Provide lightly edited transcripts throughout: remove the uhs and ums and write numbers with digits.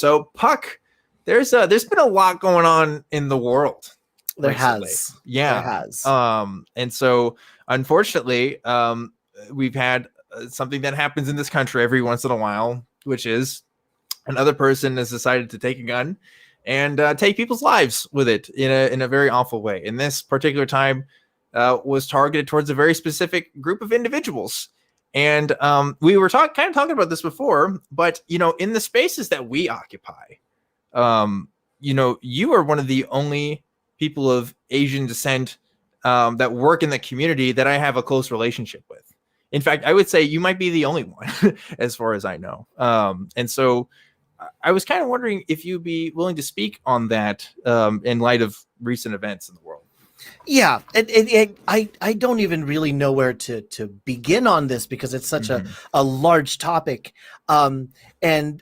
So Puck, there's been a lot going on in the world. There recently. has. Yeah. There has. And so unfortunately, we've had something that happens in this country every once in a while, which is another person has decided to take a gun and take people's lives with it in a very awful way. And this particular time was targeted towards a very specific group of individuals. And we were kind of talking about this before, but in the spaces that we occupy, you are one of the only people of Asian descent that work in the community that I have a close relationship with. In fact, I would say you might be the only one as far as I know. And so I was kind of wondering if you'd be willing to speak on that in light of recent events in the world. Yeah, I don't even really know where to begin on this because it's such a large topic. And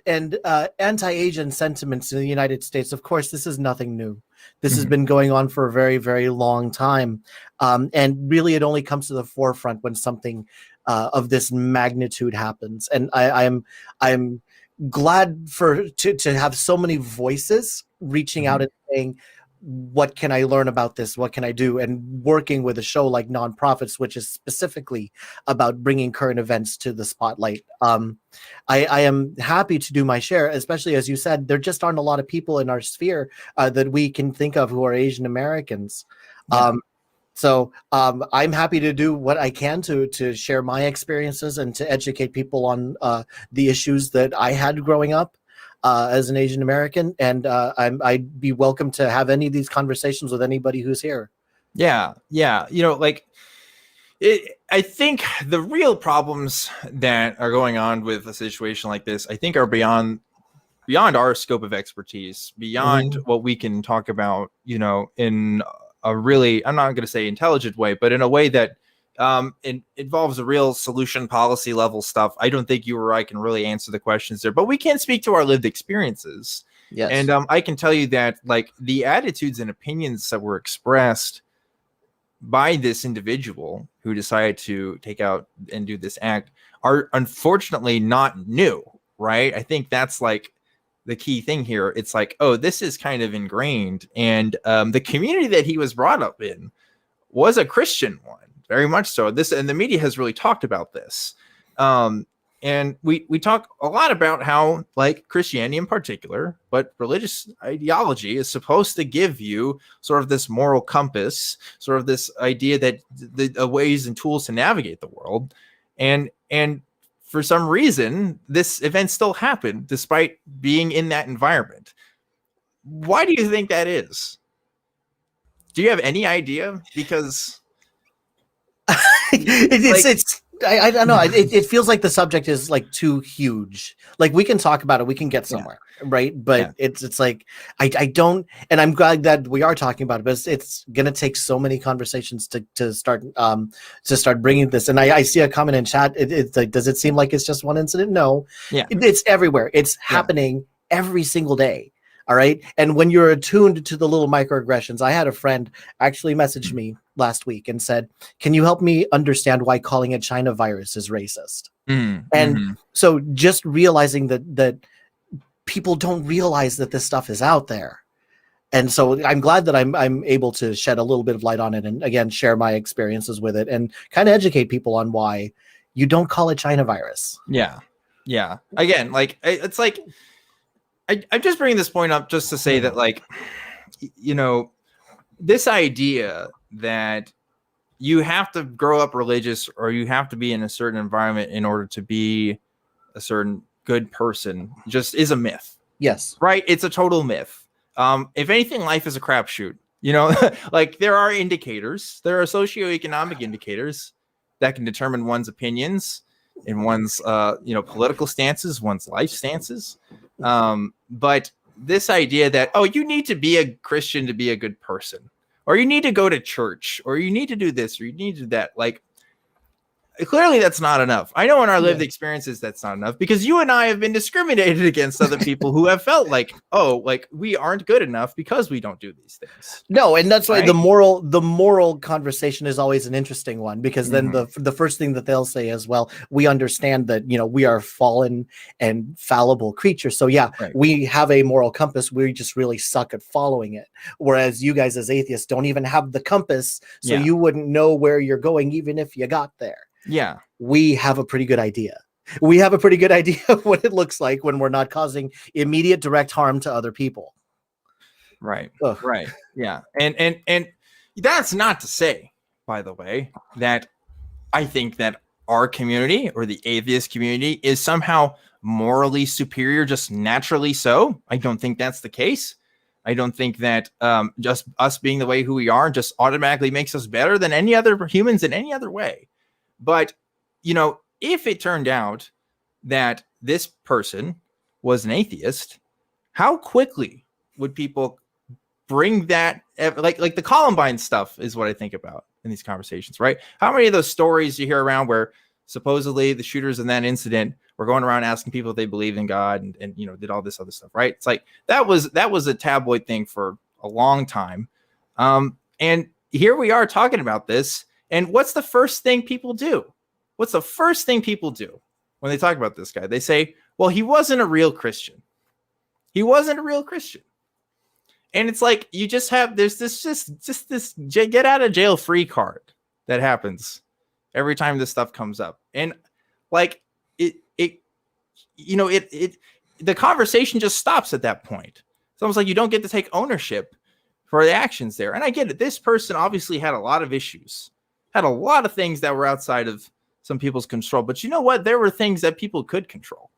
anti-Asian sentiments in the United States, of course, this is nothing new. This has been going on for a very, very long time. And really, it only comes to the forefront when something of this magnitude happens. And I'm glad to have so many voices reaching out and saying, what can I learn about this? What can I do? And working with a show like Nonprofits, which is specifically about bringing current events to the spotlight. I am happy to do my share, especially as you said, there just aren't a lot of people in our sphere that we can think of who are Asian Americans. Yeah. So I'm happy to do what I can to share my experiences and to educate people on the issues that I had growing up. As an Asian American, and I'd be welcome to have any of these conversations with anybody who's here. Yeah. I think the real problems that are going on with a situation like this, I think, are beyond our scope of expertise, beyond what we can talk about, in a really, I'm not going to say intelligent way, but in a way that it involves a real solution policy level stuff. I don't think you or I can really answer the questions there, but we can speak to our lived experiences. Yes. And I can tell you that the attitudes and opinions that were expressed by this individual who decided to take out and do this act are unfortunately not new, right? I think that's the key thing here. It's this is kind of ingrained. And the community that he was brought up in was a Christian one. Very much so. This, and the media has really talked about this. And we talk a lot about how Christianity in particular, but religious ideology is supposed to give you sort of this moral compass, sort of this idea that the ways and tools to navigate the world. And for some reason, this event still happened despite being in that environment. Why do you think that is? Do you have any idea? Because I don't know. It feels like the subject is too huge. We can talk about it. We can get somewhere, right? But it's I don't. And I'm glad that we are talking about it. But it's gonna take so many conversations to start bringing this. And I see a comment in chat. It's does it seem like it's just one incident? No. Yeah. It's everywhere. It's happening every single day. All right. And when you're attuned to the little microaggressions, I had a friend actually message me last week and said, can you help me understand why calling it China virus is racist? And so just realizing that people don't realize that this stuff is out there. And so I'm glad that I'm able to shed a little bit of light on it and again, share my experiences with it and kind of educate people on why you don't call it China virus. Yeah. Yeah. Again, it's I'm just bringing this point up just to say that, this idea that you have to grow up religious or you have to be in a certain environment in order to be a certain good person just is a myth. Yes. Right? It's a total myth. If anything, life is a crapshoot. There are indicators. There are socioeconomic indicators that can determine one's opinions and one's, political stances, one's life stances. But this idea that, you need to be a Christian to be a good person, or you need to go to church, or you need to do this, or you need to do that. clearly that's not enough. I know in our lived experiences that's not enough, because you and I have been discriminated against other people who have felt like, oh, like we aren't good enough because we don't do these things. No, and that's why Right? the moral conversation is always an interesting one, because then the first thing that they'll say is, well, we understand that, we are fallen and fallible creatures. So yeah, we have a moral compass. We just really suck at following it. Whereas you guys as atheists don't even have the compass, so you wouldn't know where you're going even if you got there. Yeah. We have a pretty good idea. We have a pretty good idea of what it looks like when we're not causing immediate direct harm to other people. Right. Ugh. Right. Yeah. And that's not to say, by the way, that I think that our community or the atheist community is somehow morally superior, just naturally so. I don't think that's the case. I don't think that just us being the way who we are just automatically makes us better than any other humans in any other way. But, if it turned out that this person was an atheist, how quickly would people bring that, like the Columbine stuff is what I think about in these conversations, right? How many of those stories you hear around where supposedly the shooters in that incident were going around asking people if they believed in God and did all this other stuff, right? It's like that was a tabloid thing for a long time. And here we are talking about this. And what's the first thing people do? What's the first thing people do when they talk about this guy? They say, well, he wasn't a real Christian. He wasn't a real Christian. And it's like, you just have, there's this, just this get out of jail free card that happens every time this stuff comes up. And like, the conversation just stops at that point. It's almost like you don't get to take ownership for the actions there. And I get it. This person obviously had a lot of issues, had a lot of things that were outside of some people's control. But you know what? There were things that people could control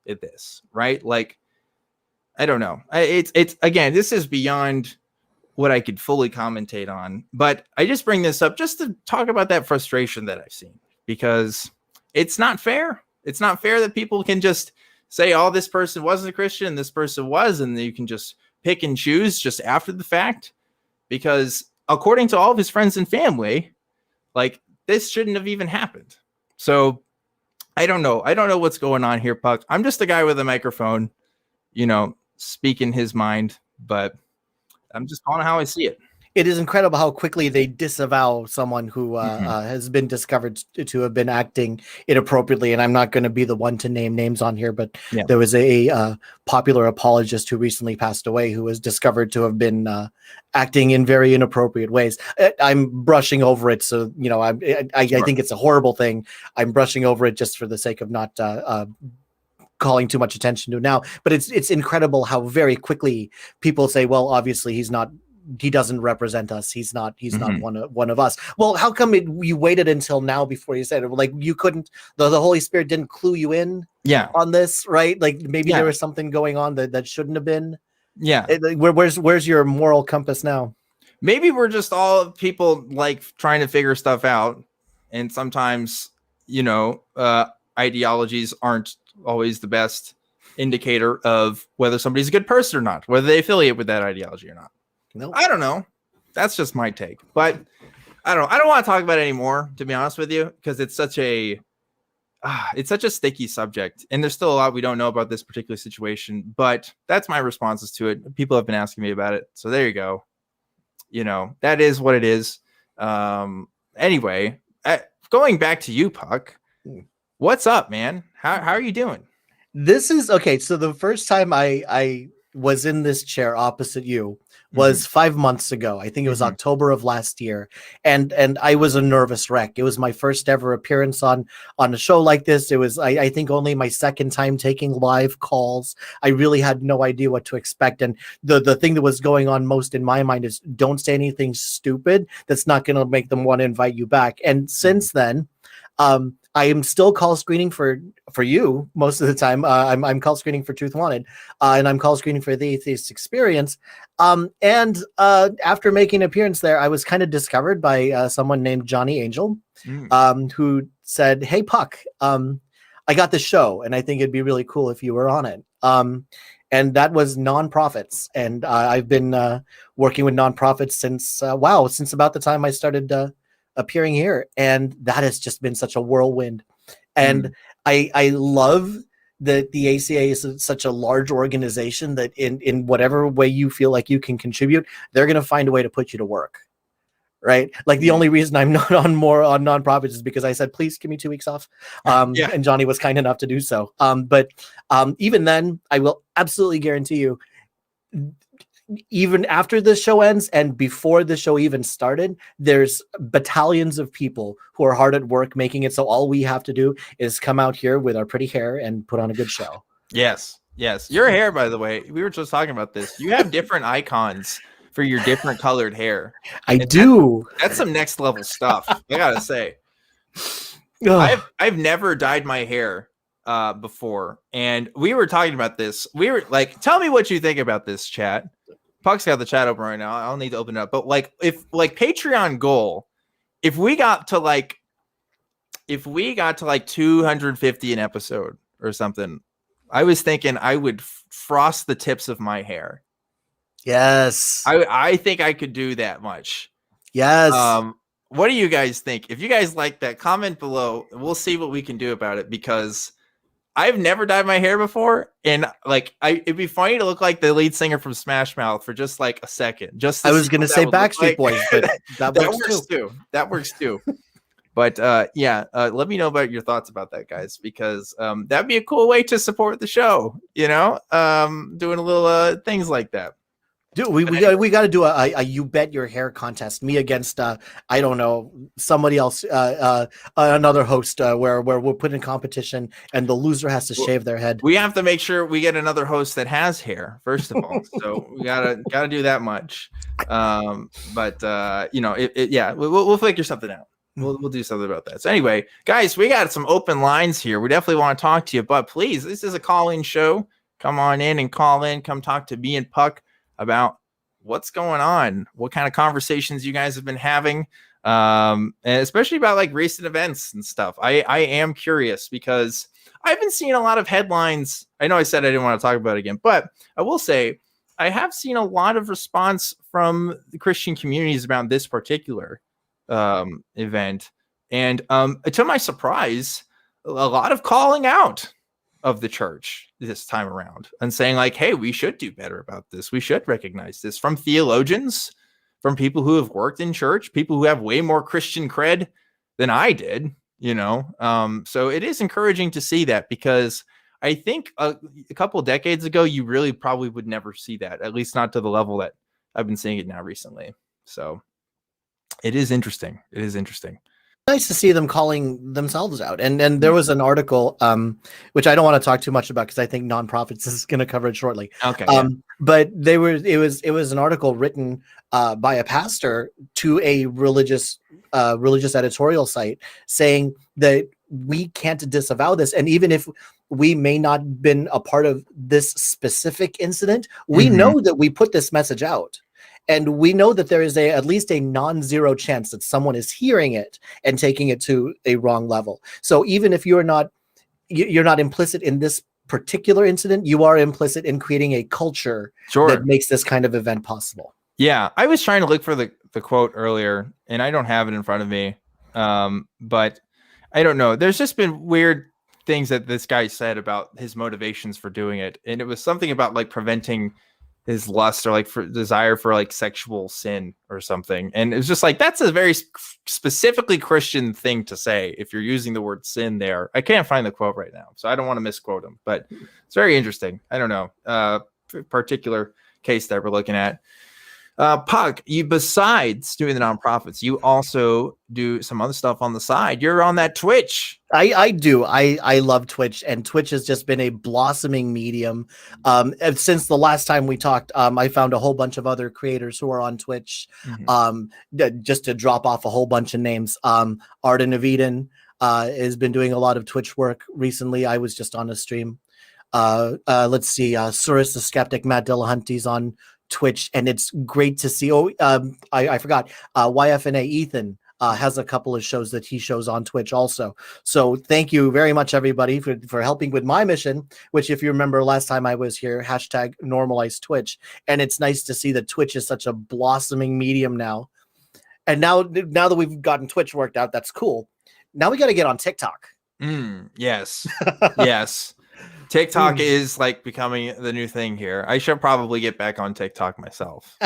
in this, right? Like, I don't know. It's again, this is beyond what I could fully commentate on. But I just bring this up just to talk about that frustration that I've seen, because it's not fair. It's not fair that people can just say, oh, this person wasn't a Christian, this person was, and you can just pick and choose just after the fact, because according to all of his friends and family, like, this shouldn't have even happened. So I don't know. I don't know what's going on here, Puck. I'm just a guy with a microphone, speaking his mind, but I'm just calling how I see it. It is incredible how quickly they disavow someone who has been discovered to have been acting inappropriately. And I'm not going to be the one to name names on here, but there was a popular apologist who recently passed away who was discovered to have been acting in very inappropriate ways. I'm brushing over it. So, I think it's a horrible thing. I'm brushing over it just for the sake of not calling too much attention to it now. But it's incredible how very quickly people say, well, obviously he doesn't represent us. He's not one of us. Well, how come you waited until now before you said it? Like, you couldn't, the Holy Spirit didn't clue you in on this, right? Like, maybe there was something going on that shouldn't have been. Yeah. Where's your moral compass now? Maybe we're just all people like trying to figure stuff out. And sometimes, ideologies aren't always the best indicator of whether somebody's a good person or not, whether they affiliate with that ideology or not. No, I don't know. That's just my take. But I don't want to talk about it anymore, to be honest with you, because it's such a sticky subject, and there's still a lot we don't know about this particular situation. But that's my responses to it. People have been asking me about it, so there you go. That is what it is. Anyway, going back to you, Puck. What's up, man? How are you doing? This is okay. So the first time I was in this chair opposite you was 5 months ago. I think it was October of last year. And I was a nervous wreck. It was my first ever appearance on a show like this. It was, I think, only my second time taking live calls. I really had no idea what to expect. And the thing that was going on most in my mind is, don't say anything stupid that's not going to make them want to invite you back. And since then, I am still call screening for you most of the time. I'm call screening for Truth Wanted, and I'm call screening for the Atheist Experience. And after making an appearance there, I was kind of discovered by someone named Johnny Angel, who said, "Hey, Puck, I got this show, and I think it'd be really cool if you were on it." And that was nonprofits, and I've been working with nonprofits since about the time I started appearing here, and that has just been such a whirlwind. And I love that the ACA is such a large organization that in whatever way you feel like you can contribute, they're going to find a way to put you to work. Right. Like the only reason I'm not on nonprofits is because I said, please give me 2 weeks off. And Johnny was kind enough to do so. But even then, I will absolutely guarantee you, even after the show ends and before the show even started, there's battalions of people who are hard at work making it so all we have to do is come out here with our pretty hair and put on a good show. Yes. Your hair, by the way, we were just talking about this. You have different icons for your different colored hair. I do. That's some next level stuff. I gotta say, I've never dyed my hair before, and we were talking about this. We were like, tell me what you think about this, chat. Puck's got the chat open right now. I'll need to open it up. But like, if like Patreon goal, if we got to like 250 an episode or something, I was thinking I would frost the tips of my hair. Yes. I think I could do that much. Yes. What do you guys think? If you guys like that, comment below. We'll see what we can do about it, because I've never dyed my hair before, and like it'd be funny to look like the lead singer from Smash Mouth for just like a second. Just I was gonna say Backstreet Boys, but that works too. That works too. But let me know about your thoughts about that, guys, because that'd be a cool way to support the show. You know, doing a little things like that. Dude, we got to do a you bet your hair contest. Me against I don't know, somebody else, another host, where we'll put in competition and the loser has to shave their head. We have to make sure we get another host that has hair first of all. So we gotta do that much. But you know, we'll figure something out. We'll do something about that. So anyway, guys, we got some open lines here. We definitely want to talk to you, but please, this is a call-in show. Come on in and call in. Come talk to me and Puck about what's going on, what kind of conversations you guys have been having, and especially about like recent events and stuff. I am curious because I've been seeing a lot of headlines. I know I said I didn't want to talk about it again, but I will say I have seen a lot of response from the Christian communities about this particular event. And to my surprise, a lot of calling out of the church this time around and saying like, hey, we should do better about this. We should recognize this, from theologians, from people who have worked in church, people who have way more Christian cred than I did, you know? So it is encouraging to see that, because I think a couple of decades ago, you really probably would never see that, at least not to the level that I've been seeing it now recently. So it is interesting. It is interesting. Nice to see them calling themselves out. And there was an article, which I don't want to talk too much about because I think nonprofits is going to cover it shortly. Okay. But it was an article written by a pastor to a religious editorial site saying that we can't disavow this. And even if we may not have been a part of this specific incident, we know that we put this message out. And we know that there is at least a non-zero chance that someone is hearing it and taking it to a wrong level. So even if you're not implicit in this particular incident, you are implicit in creating a culture that makes this kind of event possible. Yeah, I was trying to look for the quote earlier, and I don't have it in front of me. But I don't know. There's just been weird things that this guy said about his motivations for doing it. And it was something about like preventing his lust or like for desire for like sexual sin or something. And it was just like, that's a very specifically Christian thing to say if you're using the word sin there. I can't find the quote right now, so I don't want to misquote him, but it's very interesting. I don't know, particular case that we're looking at. Puck, you, besides doing the nonprofits, you also do some other stuff on the side. You're on that Twitch. I do. I love Twitch, and Twitch has just been a blossoming medium. Since the last time we talked, I found a whole bunch of other creators who are on Twitch. Just to drop off a whole bunch of names. Arden of Eden has been doing a lot of Twitch work recently. I was just on a stream. Let's see. Surus the Skeptic, Matt Dillahunty's on Twitch, and it's great to see. I forgot. YFNA Ethan has a couple of shows that he shows on Twitch also. So thank you very much, everybody, for helping with my mission, which, if you remember last time I was here, hashtag normalize Twitch. And it's nice to see that Twitch is such a blossoming medium now. And now that we've gotten Twitch worked out, that's cool. Now we got to get on TikTok. Yes. Yes. TikTok is like becoming the new thing here. I should probably get back on TikTok myself.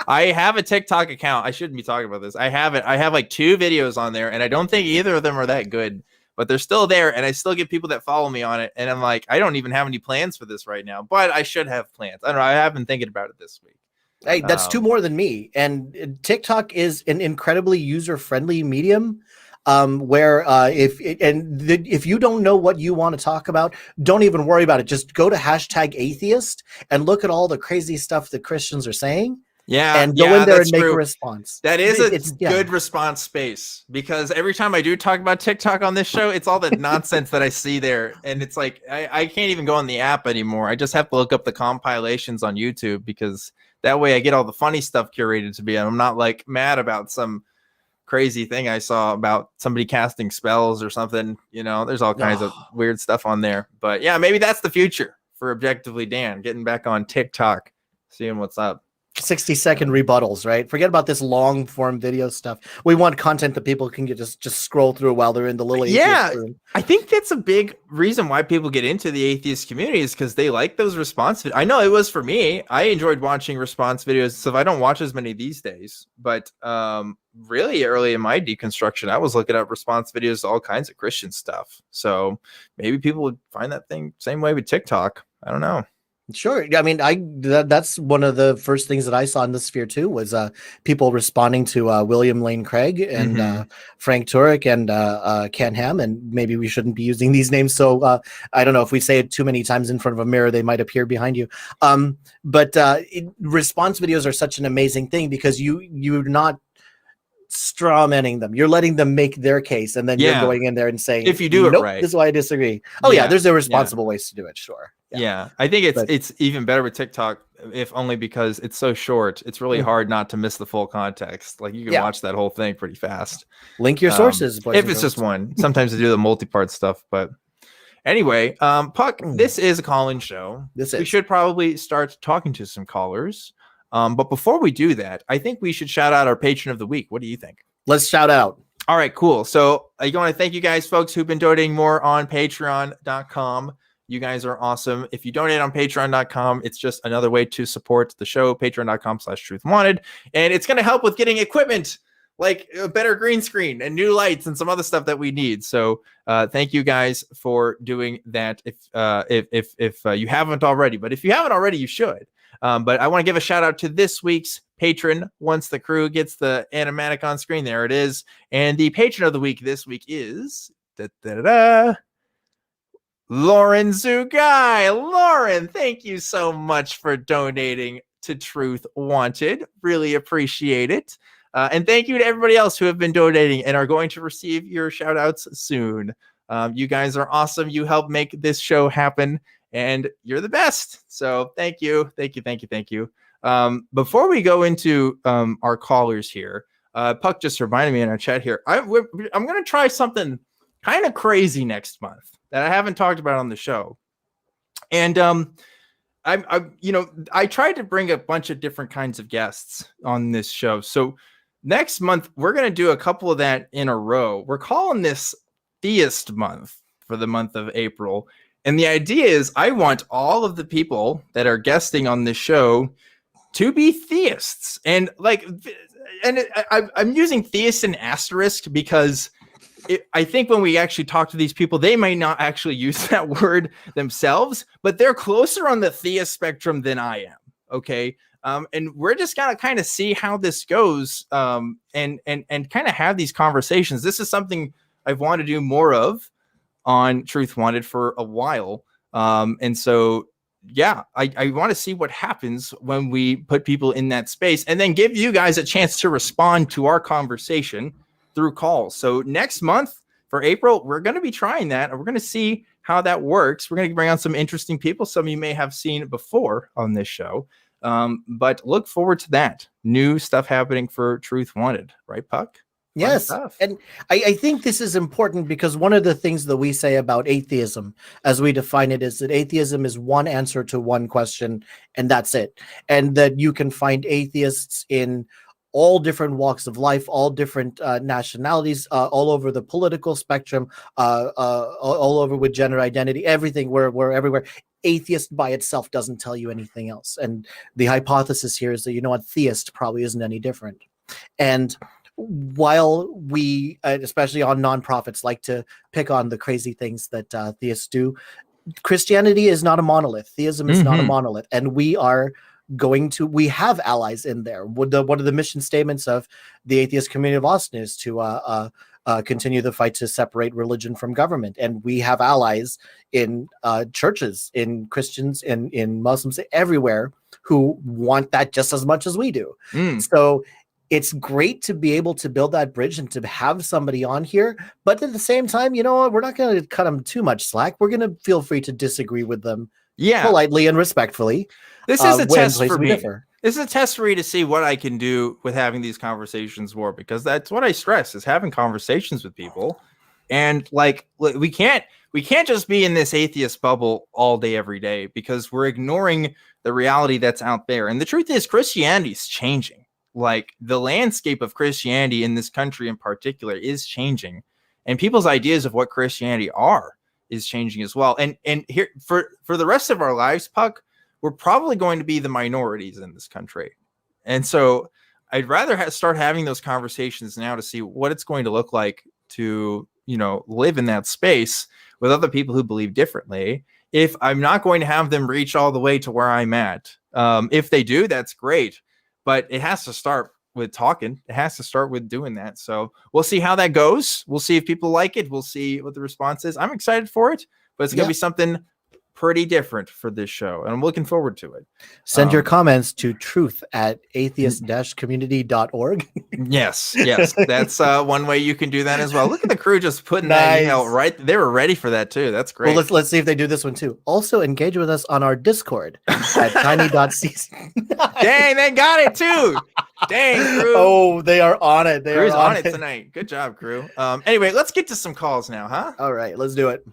I have a TikTok account. I shouldn't be talking about this. I have it. I have like 2 videos on there, and I don't think either of them are that good, but they're still there, and I still get people that follow me on it. And I'm like, I don't even have any plans for this right now, but I should have plans. I don't know. I have been thinking about it this week. Hey, that's 2 more than me. And TikTok is an incredibly user-friendly medium. Where if you don't know what you want to talk about, don't even worry about it. Just go to #Atheist and look at all the crazy stuff that Christians are saying. Yeah, and go in there and make a response. That is a good response space, because every time I do talk about TikTok on this show, it's all the nonsense that I see there, and it's like I can't even go on the app anymore. I just have to look up the compilations on YouTube, because that way I get all the funny stuff curated to me, and I'm not like mad about some crazy thing I saw about somebody casting spells or something. You know, there's all kinds of weird stuff on there. But yeah, maybe that's the future for Objectively Dan, getting back on TikTok, seeing what's up. 60-second rebuttals, right? Forget about this long form video stuff. We want content that people can just scroll through while they're in the little atheist room. I think that's a big reason why people get into the atheist community, is because they like those response videos. I know it was for me. I enjoyed watching response videos, so I don't watch as many these days. But really early in my deconstruction, I was looking up response videos to all kinds of Christian stuff. So maybe people would find that thing same way with TikTok. I don't know. Sure. I mean, that's one of the first things that I saw in the sphere too, was people responding to William Lane Craig and Frank Turek and Ken Ham, and maybe we shouldn't be using these names. So I don't know, if we say it too many times in front of a mirror, they might appear behind you. But response videos are such an amazing thing, because you're not strawmanning them. You're letting them make their case, and then you're going in there and saying, if you do it right, this is why I disagree. Oh yeah, there's irresponsible ways to do it. Sure. Yeah, I think it's even better with TikTok, if only because it's so short. It's really hard not to miss the full context. Like, you can watch that whole thing pretty fast. Link your sources, if it's just one. Sometimes they do the multi-part stuff, but anyway, Puck, this is a call-in show. We should probably start talking to some callers. But before we do that, I think we should shout out our patron of the week. What do you think? Let's shout out. All right, cool. So I want to thank you guys, folks, who've been donating more on patreon.com. You guys are awesome. If you donate on patreon.com, it's just another way to support the show, patreon.com/truthwanted. And it's going to help with getting equipment, like a better green screen and new lights and some other stuff that we need. So thank you guys for doing that. If you haven't already, but if you haven't already, you should. But I want to give a shout out to this week's patron. Once the crew gets the animatic on screen, there it is. And the patron of the week this week is Lauren Zugai. Lauren, thank you so much for donating to Truth Wanted. Really appreciate it. And thank you to everybody else who have been donating and are going to receive your shout outs soon. You guys are awesome. You help make this show happen, and you're the best. So thank you. Thank you. Thank you. Thank you. Before we go into our callers here, Puck just reminded me in our chat here, I'm going to try something kind of crazy next month that I haven't talked about on the show. And I tried to bring a bunch of different kinds of guests on this show. So next month, we're going to do a couple of that in a row. We're calling this Theist month for the month of April. And the idea is I want all of the people that are guesting on this show to be theists. And I'm using theist in asterisk because I think when we actually talk to these people, they may not actually use that word themselves, but they're closer on the theist spectrum than I am. Okay. And we're just going to kind of see how this goes and kind of have these conversations. This is something I've wanted to do more of on Truth Wanted for a while. And so, yeah, I want to see what happens when we put people in that space and then give you guys a chance to respond to our conversation through calls. So next month for April, we're going to be trying that, and we're going to see how that works. We're going to bring on some interesting people. Some of you may have seen before on this show, but look forward to that. New stuff happening for Truth Wanted, right, Puck? Yes. And I think this is important because one of the things that we say about atheism, as we define it, is that atheism is one answer to one question, and that's it. And that you can find atheists in all different walks of life, all different nationalities, all over the political spectrum, all over with gender identity, everything. We're everywhere. Atheist by itself doesn't tell you anything else. And the hypothesis here is that, you know what, theist probably isn't any different. And while we, especially on nonprofits, like to pick on the crazy things that theists do, Christianity is not a monolith. Theism is not a monolith. And we have allies in there. One of the mission statements of the atheist community of Austin is to continue the fight to separate religion from government. And we have allies in churches, in Christians, in Muslims, everywhere, who want that just as much as we do. So it's great to be able to build that bridge and to have somebody on here. But at the same time, you know what? We're not going to cut them too much slack. We're going to feel free to disagree with them politely and respectfully. This is a test for me. This is a test for me to see what I can do with having these conversations more, because that's what I stress, is having conversations with people. And like, we can't just be in this atheist bubble all day, every day, because we're ignoring the reality that's out there. And the truth is, Christianity is changing. Like, the landscape of Christianity in this country in particular is changing, and people's ideas of what Christianity is changing as well. And here for the rest of our lives, Puck, we're probably going to be the minorities in this country. And so I'd rather start having those conversations now to see what it's going to look like to, live in that space with other people who believe differently. If I'm not going to have them reach all the way to where I'm at, if they do, that's great. But it has to start with talking. It has to start with doing that. So we'll see how that goes. We'll see if people like it. We'll see what the response is. I'm excited for it, but it's going to be something pretty different for this show, and I'm looking forward to it. Send your comments to truth@atheist-community.org. Yes, that's one way you can do that as well. Look at the crew just putting that email right. They were ready for that too. That's great. Well, let's see if they do this one too. Also, engage with us on our Discord at tiny.cc. Dang, they got it too. Dang, crew. Oh, they are on it. Crew's on it tonight. Good job, crew. Anyway, let's get to some calls now, huh? All right, let's do it.